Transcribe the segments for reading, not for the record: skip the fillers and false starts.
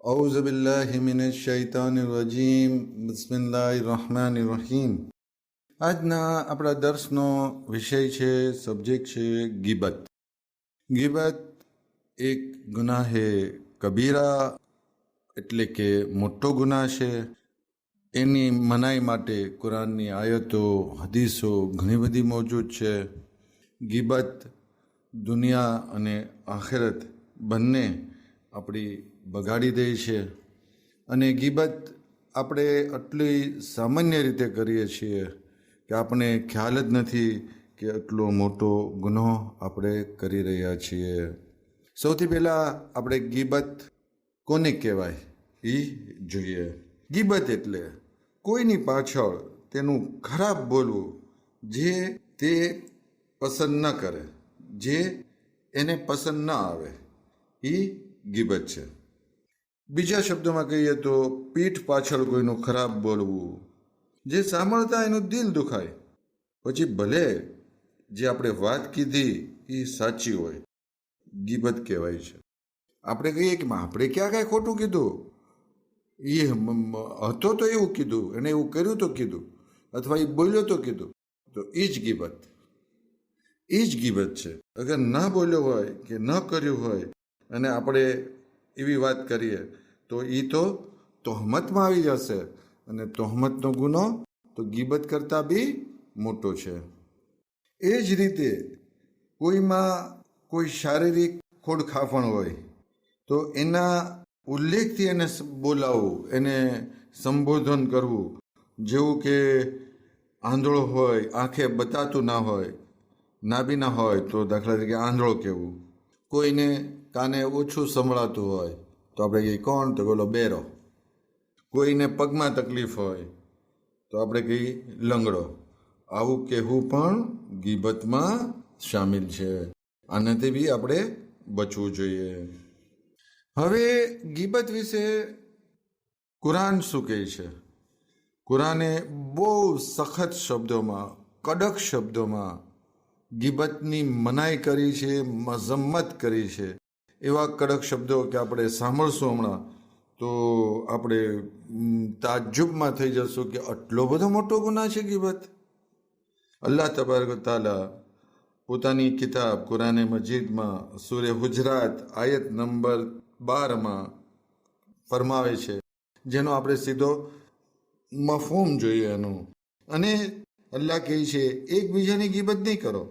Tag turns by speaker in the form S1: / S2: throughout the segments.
S1: औज़ु बिल्लाहि मिनश शैतानिर रजीम बिस्मिल्लाहिर रहमानिर रहीम। આજના આપણા દર્શનો વિષય છે, સબ્જેક્ટ છે ગીબત. ગીબત એક ગુનાહે કબીરા એટલે કે મોટો ગુનાહ છે. એની મનાઈ માટે કુરાનની આયતો હદીસો ઘણી બધી મોજૂદ છે. ગીબત દુનિયા અને આખિરત બંને આપણી બગાડી દે છે. અને ગીબત આપણે આટલી સામાન્ય રીતે કરીએ છીએ કે આપણને ખ્યાલ જ નથી કે આટલો મોટો ગુનો આપણે કરી રહ્યા છીએ. સૌથી પહેલાં આપણે ગીબત કોને કહેવાય એ જોઈએ. ગીબત એટલે કોઈની પાછળ તેનું ખરાબ બોલવું, જે તે પસંદ ન કરે, જે એને પસંદ ન આવે, એ ગીબત છે. બીજા શબ્દોમાં કહીએ તો પીઠ પાછળ કોઈનું ખરાબ બોલવું, જે સાંભળતા એનું દિલ દુખાય, પછી ભલે જે આપણે વાત કીધી એ સાચી હોય, ગીબત કહેવાય છે. આપણે કહીએ કે આપણે ક્યાં કાંઈ ખોટું કીધું, એ હતો તો એવું કીધું, એને એવું કર્યું તો કીધું, અથવા એ બોલ્યો તો કીધું, તો એ જ ગીબત, એ જ ગીબત છે. અગર ન બોલ્યો હોય કે ન કર્યું હોય અને આપણે એવી વાત કરીએ તો એ તો તોહમતમાં આવી જશે, અને તોહમતનો ગુનો તો ગીબત કરતાં બી મોટો છે. એ જ રીતે કોઈમાં કોઈ શારીરિક ખોડખાપણ હોય તો એના ઉલ્લેખથી એને બોલાવવું, એને સંબોધન કરવું. જેવું કે આંધળો હોય, આંખે બતાતું ના હોય, નાબીના હોય તો દાખલા તરીકે આંધળો કહેવું. કોઈને કાને ઓછું સંભળાતું હોય તો આપણે કહીએ કોણ, તો બોલો બેરો. કોઈને પગમાં તકલીફ હોય તો આપણે કહીએ લંગડો. આવું કહેવું પણ ગીબતમાં શામિલ છે. આનાથી બી આપણે બચવું જોઈએ. હવે ગીબત વિશે કુરાન શું કહે છે? કુરાને બહુ સખત શબ્દોમાં, કડક શબ્દોમાં ગીબતની મનાઈ કરી છે, મઝમ્મત કરી છે. એવા કડક શબ્દો કે આપણે સાંભળશું હમણાં તો આપણે તાજ્જુબમાં થઈ જશું કે આટલો બધો મોટો ગુનાહ છે ગીબત. અલ્લાહ તબારક તાલા પોતાની કિતાબ કુરાને મજીદમાં સૂરે હુજરાત આયત નંબર 12 ફરમાવે છે, જેનો આપણે સીધો મફહૂમ જોઈએ એનું. અને અલ્લાહ કહે છે એકબીજાની ગીબત નહીં કરો.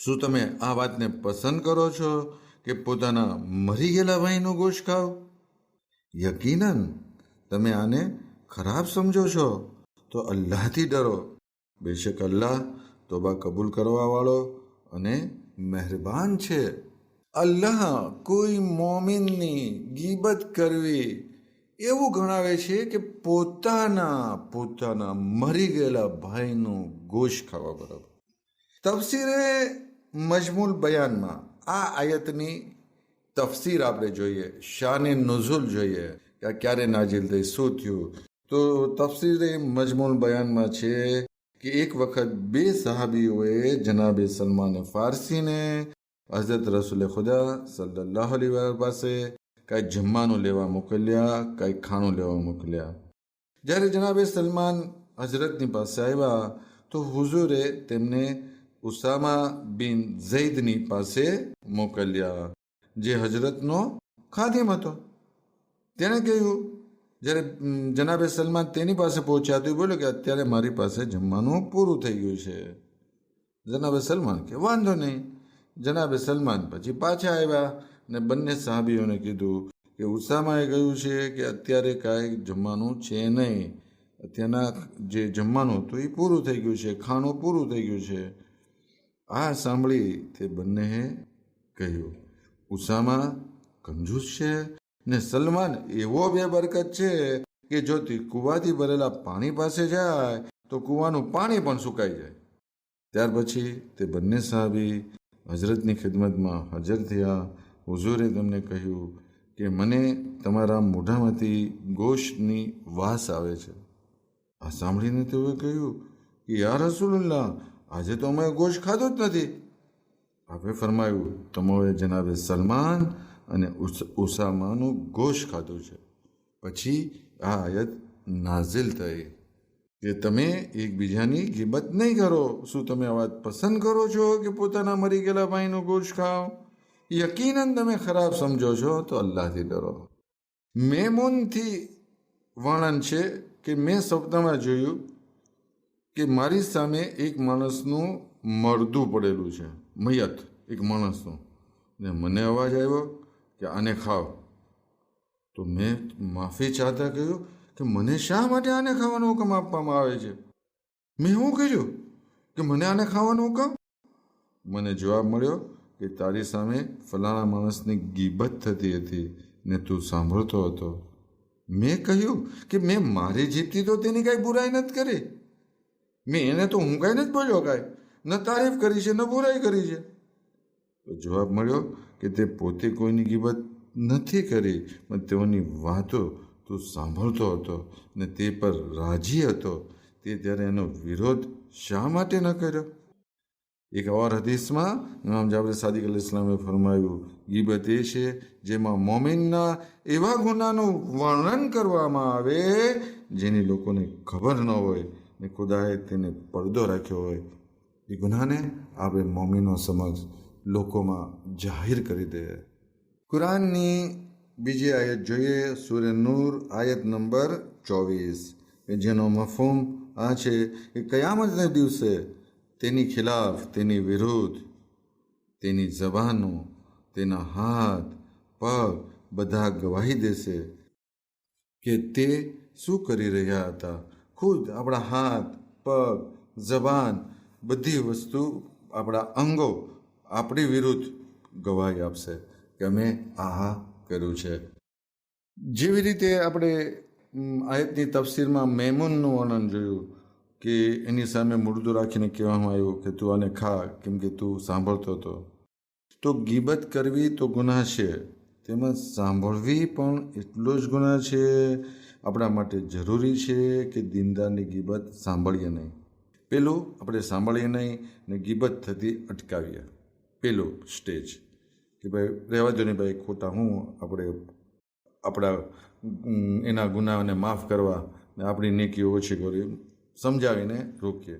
S1: શું તમે આ વાતને પસંદ કરો છો કે પોતાના મરી ગયેલા ભાઈનું ગોશ્ત ખાઓ? યકીનન તમે આને ખરાબ સમજો છો, તો અલ્લાહથી ડરો. બેશક અલ્લાહ તોબા કબૂલ કરવાવાળો અને મહેરબાન છે. અલ્લાહ કોઈ મોમિનની ગીબત કરવી એવું ગણાવે છે કે પોતાના મરી ગયેલા ભાઈનું ગોશ્ત ખાવા બરાબર. તફસીરે મજમુલ બયાનમાં આ આયતની તફસીર આપણે જોઈએ, શાને નુઝુલ જોઈએ કે ક્યારે નાજિલ થઈ, શું થયું. તો તફસીરે મજમુલ બયાનમાં છે કે એક વખત બે સહાબીઓએ જનાબે સલમાન ફારસીને હઝરત રસૂલ ખુદા સલ્લલ્લાહુ અલૈહિ વસલ્લમ પાસે કાંઈ જમવાનું લેવા મોકલ્યા, કાંઈ ખાણું લેવા મોકલ્યા. જ્યારે જનાબે સલમાન હઝરતની પાસે આવ્યા તો હુઝુરે તેમને ઉસામા બિન ઝૈદની પાસે મોકલ્યા, જે હઝરતનો ખાદિમ હતો. તેણે કહ્યું, જ્યારે જનાબે સલમાન તેની પાસે પહોંચ્યા તો બોલ્યો કે અત્યારે મારી પાસે જમવાનું પૂરું થઈ ગયું છે. જનાબે સલમાન કે વાંધો નહીં. જનાબે સલમાન પછી પાછા આવ્યા ને બંને સાહાબીઓને કીધું કે ઉસામાએ કહ્યું છે કે અત્યારે કાંઈ જમવાનું છે નહીં, અત્યારના જે જમવાનું હતું એ પૂરું થઈ ગયું છે, ખાણું પૂરું થઈ ગયું છે. આ સાંભળી તે બંનેએ કહ્યું, ઉસામા કંજૂસ છે ને સલમાન એવો બેબરકત છે કે જો તે કૂવાથી ભરેલા પાણી પાસે જાય તો કૂવાનું પાણી પણ સુકાઈ જાય. ત્યાર પછી તે બંને સાહાબી હઝરતની ખિદમતમાં હાજર થયા. હુઝુરે તેમને કહ્યું કે મને તમારા મોઢામાંથી ગોશ્તની વાસ આવે છે. આ સાંભળીને તેઓએ કહ્યું કે યા રસૂલલ્લાહ, આજે તો અમે ગોશ્ત ખાધો જ નથી. આપે ફરમાયું, તમારે જનાબે સલમાન અને ઉસામાનું ગોશ ખાધું છે. પછી આ આયત નાઝિલ થઈ કે તમે એકબીજાની ગીબત નહીં કરો. શું તમે આ વાત પસંદ કરો છો કે પોતાના મરી ગયેલા ભાઈનો ગોશ ખાઓ? યકીનન તમે ખરાબ સમજો છો તો અલ્લાહથી ડરો. મેમૂનથી વર્ણન છે કે મેં સપનામાં જોયું કે મારી સામે એક માણસનું મરદું પડેલું છે, મયત એક માણસનું, ને મને અવાજ આવ્યો કે આને ખાઓ. તો મેં માફી ચાહતા કહ્યું કે મને શા માટે આને ખાવાનો હુકમ આપવામાં આવે છે? મેં શું કહ્યું કે મને આને ખાવાનો હુકમ? મને જવાબ મળ્યો કે તારી સામે ફલાણા માણસની ગીબત થતી હતી ને તું સાંભળતો હતો. મેં કહ્યું કે મેં મારી જીતથી તો તેની કાંઈ બુરાઈ નથી કરી. મેં એને તો હું કાંઈ નથી બોલ્યો, કાંઈ ન તારીફ કરી છે ન બુરાઈ કરી છે. તો જવાબ મળ્યો કે તે પોતે કોઈની ગીબત નથી કરી, પણ તેઓની વાતો તું સાંભળતો હતો ને તે પર રાજી હતો. તે ત્યારે એનો વિરોધ શા માટે ન કર્યો? એક ઓર હદીસમાં ઇમામ જાફર સાદિક અલૈહિસ્સલામે ફરમાયું, ગીબત એ છે જેમાં મોમિનના એવા ગુનાનું વર્ણન કરવામાં આવે જેની લોકોને ખબર ન હોય ને ખુદાએ તેને પડદો રાખ્યો હોય. એ ગુનાને આપણે મોમિનો સમક્ષ લોકોમાં જાહેર કરી દે. કુરાનની બીજી આયત જોઈએ, સૂરે નૂર આયત નંબર 24, કે જેનો મફહૂમ આ છે કે કયામતના દિવસે તેની ખિલાફ, તેની વિરુદ્ધ તેની જબાનો, તેના હાથ પગ બધા ગવાહી દેશે કે તે શું કરી રહ્યા હતા. ખુદ આપણા હાથ પગ જબાન બધી વસ્તુ, આપણા અંગો આપણી વિરુદ્ધ ગવાહી આપશે કે અમે આ કર્યું છે. જેવી રીતે આપણે આયતની તફસીરમાં મેમૂનનું વર્ણન જોયું કે એની સામે મુર્દું રાખીને કહેવામાં આવ્યું કે તું આને ખા કેમ કે તું સાંભળતો હતો. તો ગીબત કરવી તો ગુનાહ છે, તેમજ સાંભળવી પણ એટલો જ ગુનાહ છે. આપણા માટે જરૂરી છે કે દીનદારની ગીબત સાંભળીએ નહીં. પેલું આપણે સાંભળીએ નહીં ને ગીબત થતી અટકાવીએ. પેલું સ્ટેજ કે ભાઈ રહેવા દો ને ભાઈ, ખોટા હું આપણે આપણા એના ગુનાઓને માફ કરવા ને આપણી નેકીઓ ઓછી કરી સમજાવીને રોકીએ.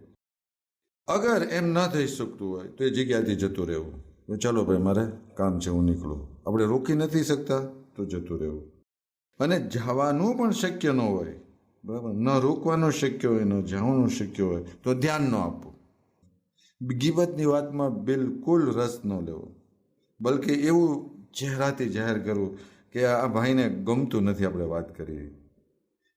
S1: અગર એમ ન થઈ શકતું હોય તો એ જગ્યાથી જતું રહેવું. ચાલો ભાઈ મારે કામ છે, હું નીકળું. આપણે રોકી નથી શકતા તો જતું રહેવું. અને જવાનું પણ શક્ય ન હોય, બરાબર, ન રોકવાનું શક્ય હોય, ન જવાનું શક્ય હોય તો ધ્યાન ન આપવું. ગીબતની વાતમાં બિલકુલ રસ ન લેવો, બલકે એવું ચહેરાથી જાહેર કરવું કે આ ભાઈને ગમતું નથી આપણે વાત કરીએ.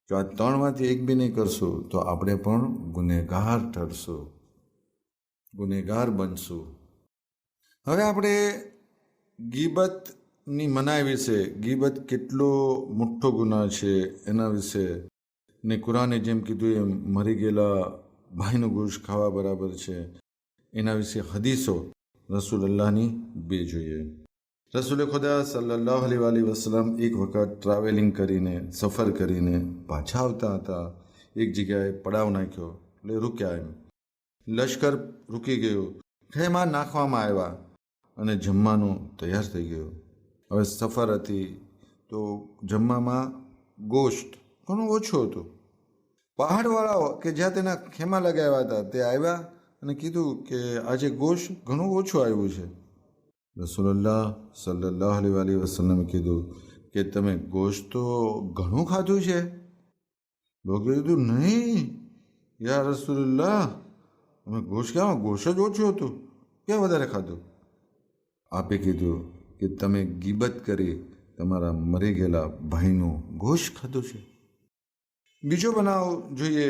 S1: જો આ ત્રણમાંથી એક બી નહીં કરશું તો આપણે પણ ગુનેગાર ઠરશું, ગુનેગાર બનશું. હવે આપણે ગીબતની મનાઈ વિશે, ગીબત કેટલો મોટો ગુનાહ છે એના વિશે ને કુરાને જેમ કીધું એમ મરી ગયેલા ભાઈનું ગોશ્ત ખાવા બરાબર છે એના વિશે હદીસો રસૂલુલ્લાહની બે જોઈએ. રસૂલે ખુદા સલ્લલ્લાહુ અલૈહિ વસલ્લમ એક વખત ટ્રાવેલિંગ કરીને, સફર કરીને પાછા આવતા હતા. એક જગ્યાએ પડાવ નાખ્યો એટલે રૂક્યા. એમ લશ્કર રૂકી ગયું, ખેમા નાખવામાં આવ્યા અને જમવાનું તૈયાર થઈ ગયું. હવે સફર હતી તો જમવામાં ગોશ્ત ઘણું ઓછું હતું. પહાડવાળાઓ કે જ્યાં તેના ખેમા લગાવ્યા હતા તે આવ્યા અને કીધું કે આજે ગોશ્ત ઘણું ઓછું આવ્યું છે. રસૂલુલ્લાહ સલ્લલ્લાહુ અલૈહિ વસલ્લમે કીધું કે તમે ગોશ્ત તો ઘણું ખાધું છે. લોકોએ કીધું નહીં યા રસૂલુલ્લાહ, અમે ગોશ્ત ક્યાં, ગોશ્ત જ ઓછું હતું, ક્યાં વધારે ખાધું. આપે કીધું કે તમે ગીબત કરી તમારા મરી ગયેલા ભાઈનું ગોશ્ત ખાધું છે. બીજો બનાવ જોઈએ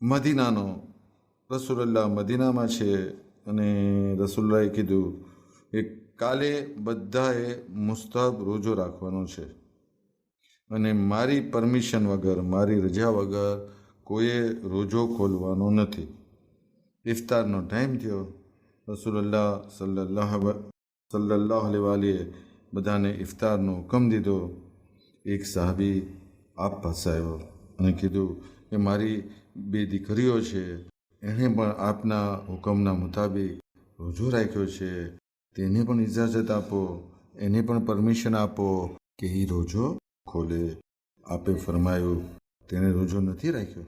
S1: મદીનાનો. રસૂલુલ્લાહ મદીનામાં છે અને રસૂલુલ્લાહે કીધું કે કાલે બધાએ મુસ્તહબ રોજો રાખવાનો છે અને મારી પરમિશન વગર, મારી રજા વગર કોઈએ રોજો ખોલવાનો નથી. ઇફતારનો ટાઈમ થયો. રસૂલુલ્લાહ સલ્લલ્લાહુ અલૈહિ બધાને ઇફતારનો હુકમ દીધો. એક સાહબી આપ પાસે આવ્યો અને કીધું કે મારી બે દીકરીઓ છે, એણે પણ આપના હુકમના મુતાબિક રોજો રાખ્યો છે, તેને પણ ઇજાજત આપો. એને પણ પરમિશન આપો કે એ રોજો ખોલે. આપે ફરમાયું તેને રોજો નથી રાખ્યો.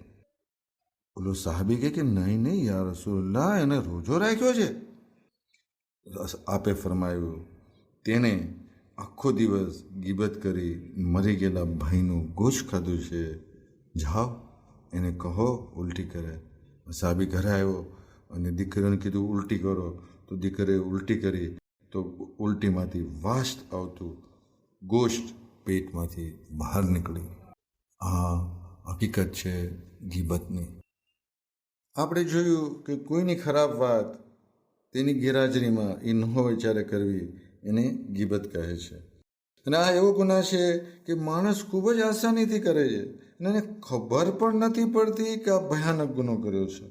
S1: બોલો સાહાબી કે નહીં નહીં યા રસૂલલ્લાહ, એને રોજો રાખ્યો છે. આપે ફરમાયું તેને આખો દિવસ ગીબત કરી મરી ગયેલા ભાઈનું ગોશ્ત ખાધું છે, જાઓ એને કહો ઉલટી કરે. સાહાબી ઘરે આવ્યો અને દીકરીને કીધું ઉલટી કરો, તો દીકરીએ ઉલટી કરી તો ઉલટીમાંથી વાસ્ત આવતું ગોશ્ત પેટમાંથી બહાર નીકળી. આ હકીકત છે ગીબતની. આપણે જોયું કે કોઈની ખરાબ વાત તેની ગેરહાજરીમાં એ ન હોય ત્યારે કરવી એને ગીબત કહે છે. અને આ એવો ગુનાહ છે કે માણસ ખૂબ જ આસાનીથી કરે છે અને એને ખબર પણ નથી પડતી કે આ ભયાનક ગુનો કર્યો છે.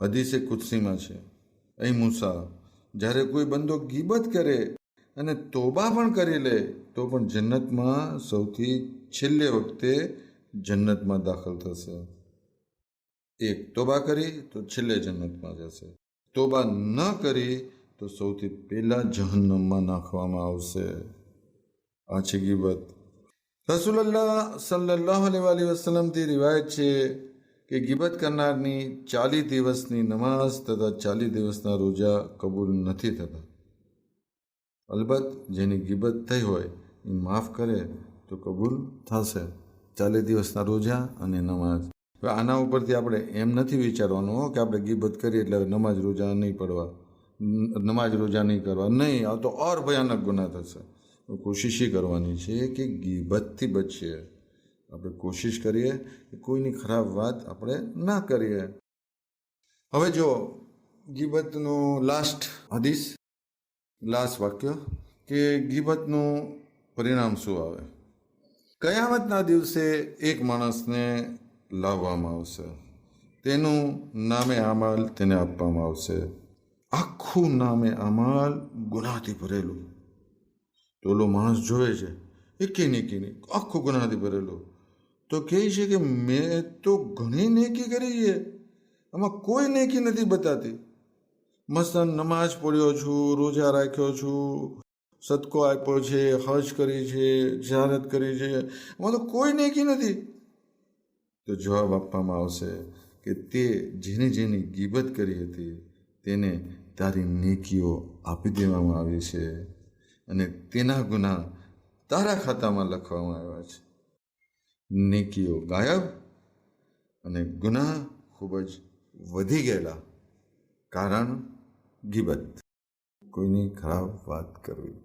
S1: હદીસે કુદસીમાં છે, અહીં મૂસા, જ્યારે કોઈ બંદો ગીબત કરે અને તોબા પણ કરી લે તો પણ જન્નતમાં સૌથી છેલ્લે વખતે જન્નતમાં દાખલ થશે. એક તોબા કરી તો છેલ્લે જન્નતમાં જશે, તોબા ન કરી તો સૌથી પહેલા જહન્નમમાં નાખવામાં આવશે. આ છે ગીબત. રસૂલુલ્લાહ સલ્લલ્લાહુ અલૈહિ વસલ્લમથી રિવાયત છે કે ગીબત કરનારની 40 દિવસની નમાઝ તથા 40 દિવસના રોજા કબૂલ નથી થતા. અલબત્ત જેની ગીબત થઈ હોય એ માફ કરે તો કબૂલ થશે. 40 દિવસના રોજા અને નમાઝ. હવે આના ઉપરથી આપણે એમ નથી વિચારવાનું કે આપણે ગીબત કરીએ એટલે નમાઝ રોજા નહીં પડવા, નમાઝ રોજા નહીં કરવા. નહીં, આ તો ઓર ભયાનક ગુનાહ થશે. કોશિશ કરવાની છે કે ગીબતથી બચીએ. આપણે કોશિશ કરીએ કે કોઈની ખરાબ વાત આપણે ના કરીએ. હવે જો ગીબતનું લાસ્ટ હદીસ, લાસ્ટ વાક્ય કે ગીબતનું પરિણામ શું આવે. કયામતના દિવસે એક માણસને લાવવામાં આવશે, તેનું નામે અમાલ તેને આપવામાં આવશે. આખું નામે અમાલ ગુનાહથી ભરેલું. તો ઓલો માણસ જોવે છે એકી નેકી નહીં, આખું ગુનાહથી ભરેલું. તો કહે છે કે મેં તો ઘણી નેકી કરી છે, આમાં કોઈ નેકી નથી બતાતી. મસલન નમાઝ પડ્યો છું, રોજા રાખ્યો છું, સદકો આપ્યો છે, હજ કરી છે, જિયારત કરી છે, આમાં તો કોઈ નેકી નથી. તો જવાબ આપવામાં આવશે કે તે જેની જેની ગીબત કરી હતી તેને તારી નેકીઓ આપી દેવામાં આવી છે અને તેના ગુનાહ તારા ખાતામાં લખવામાં આવ્યા છે. નેકીઓ ગાયબ અને ગુનાહ ખૂબ જ વધી ગયેલા. કારણ ગીબત, કોઈની ખરાબ વાત કરવી.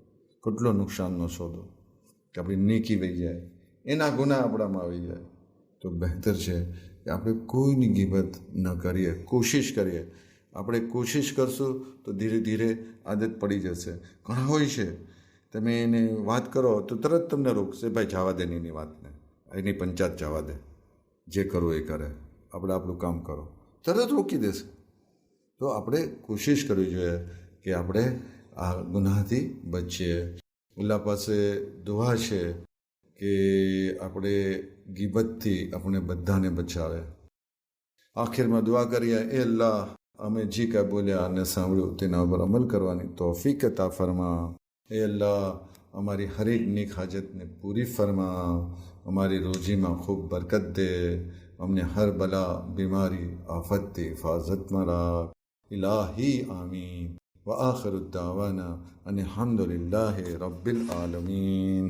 S1: કેટલો નુકસાનનો સોદો કે આપણી નેકી વહી જાય, એના ગુનાહ આપણામાં આવી જાય. તો બહેતર છે કે આપણે કોઈની ગીબત ન કરીએ, કોશિશ કરીએ. આપણે કોશિશ કરશું તો ધીરે ધીરે આદત પડી જશે. ઘણા હોય છે તમે એને વાત કરો તો તરત તમને રોકશે, ભાઈ જવા દે એની વાતને, એની પંચાયત જવા દે, જે કરવું એ કરે, આપણે આપણું કામ કરો, તરત રોકી દેશે. તો આપણે કોશિશ કરવી જોઈએ કે આપણે આ ગુનાહથી બચીએ. અલ્લાહ પાસે દુઆ છે કે આપણે ગીબતથી આપણે બધાને બચાવે. આખિરમાં દુઆ કરીએ, એ અલ્લાહ અમે જી કાંઈ બોલ્યા અને સાંભળ્યું તેના ઉપર અમલ કરવાની તૌફીક અતા ફરમા. એ અલ્લાહ અમારી હરેક નેક હાજતને પૂરી ફરમા. અમારી રોજીમાં ખૂબ બરકત દે. અમને હર બલા, બીમારી, આફતથી હિફાજતમાં રાખ. ઇલાહી આમીન. व आखिर दावाना अनिल हम्दुलिल्लाहि रब्बिल आलमीन.